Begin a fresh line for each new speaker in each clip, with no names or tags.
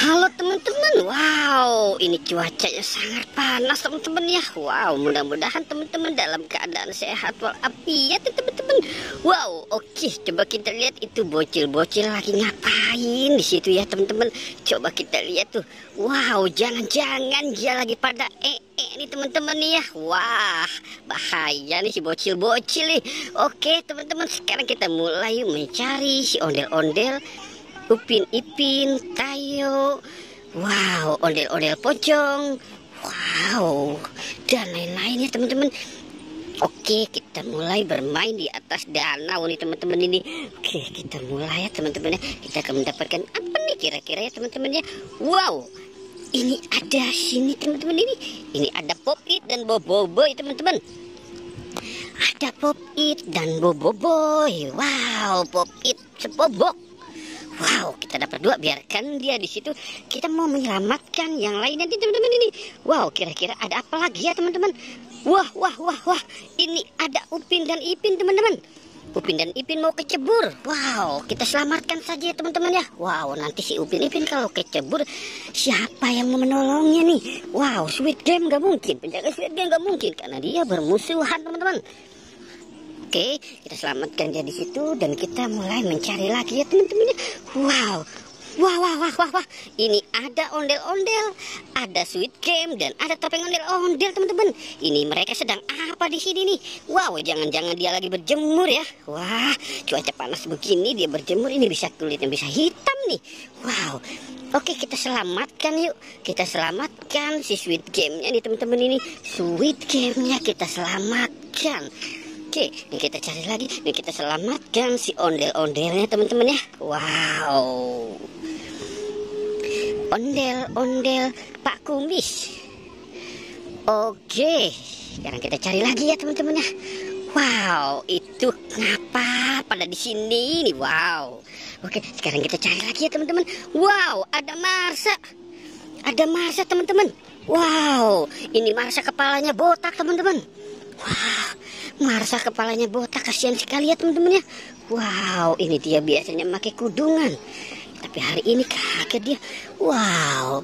Halo teman-teman, wow, ini cuacanya sangat panas teman-teman ya. Wow, mudah-mudahan teman-teman dalam keadaan sehat walafiat ya teman-teman. Wow, oke, coba kita lihat itu bocil-bocil lagi ngapain di situ ya teman-teman. Coba kita lihat tuh. Wow, jangan-jangan dia lagi pada nih teman-teman nih ya. Wah, bahaya nih si bocil-bocil nih. Oke teman-teman, sekarang kita mulai mencari si ondel-ondel, Upin Ipin, Tayo, wow, ondel-ondel pocong, wow, dan lain-lain ya teman-teman. Oke, kita mulai bermain di atas danau nih teman-teman ini. Oke, kita mulai ya teman-teman ya. Kita akan mendapatkan apa nih kira-kira ya teman-teman ya. Wow, ini ada sini teman-teman ini. Ini ada Pop-It dan Boboiboy teman-teman. Ada Pop-It dan Boboiboy. Wow, Pop-It sebobok. Wow, kita dapat 2, biarkan dia di situ. Kita mau menyelamatkan yang lainnya nih teman-teman ini. Wow, kira-kira ada apa lagi ya teman-teman? Wah, ini ada Upin dan Ipin teman-teman. Upin dan Ipin mau kecebur. Wow, kita selamatkan saja ya teman-teman ya. Wow, nanti si Upin Ipin kalau kecebur, siapa yang mau menolongnya nih? Wow, Squid Game gak mungkin, penjaga Squid Game gak mungkin karena dia bermusuhan teman-teman. Oke, kita selamatkan dia di situ dan kita mulai mencari lagi ya teman-teman. Wow. Ini ada ondel-ondel, ada Squid Game dan ada topeng ondel-ondel teman-teman. Ini mereka sedang apa di sini nih? Wow, jangan-jangan dia lagi berjemur ya. Wah, cuaca panas begini dia berjemur, ini bisa kulitnya bisa hitam nih. Wow. Oke, kita selamatkan yuk. Kita selamatkan si Squid Game-nya nih teman-teman ini. Squid Game-nya kita selamatkan. Oke, ini kita cari lagi, ini kita selamatkan si ondel-ondelnya teman-teman ya. Wow, ondel-ondel Pak Kumis. Oke, sekarang kita cari lagi ya teman-teman ya. Wow, itu ngapa pada di sini nih? Wow, oke, sekarang kita cari lagi ya teman-teman. Wow, ada Marsha teman-teman. Wow, ini Marsha kepalanya botak teman-teman. Wah, Marsha kepalanya botak, kasihan sekali ya teman-teman ya. Wow, ini dia biasanya pakai kudungan, tapi hari ini kaget dia. Wow.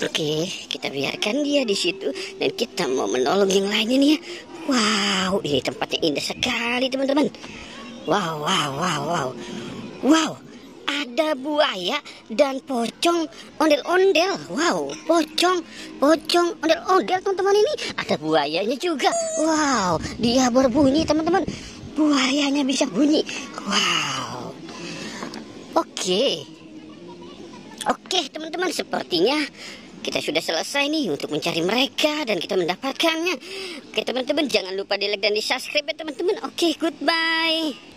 Oke, kita biarkan dia di situ dan kita mau menolong yang lainnya nih ya. Wow, ini tempatnya indah sekali teman-teman. Wow. Ada buaya dan pocong ondel-ondel. Wow, pocong ondel-ondel teman-teman ini. Ada buayanya juga. Wow, dia berbunyi teman-teman. Buayanya bisa bunyi. Wow. Oke teman-teman, sepertinya kita sudah selesai nih untuk mencari mereka dan kita mendapatkannya. Oke teman-teman, jangan lupa di like dan di subscribe ya teman-teman. Oke, goodbye.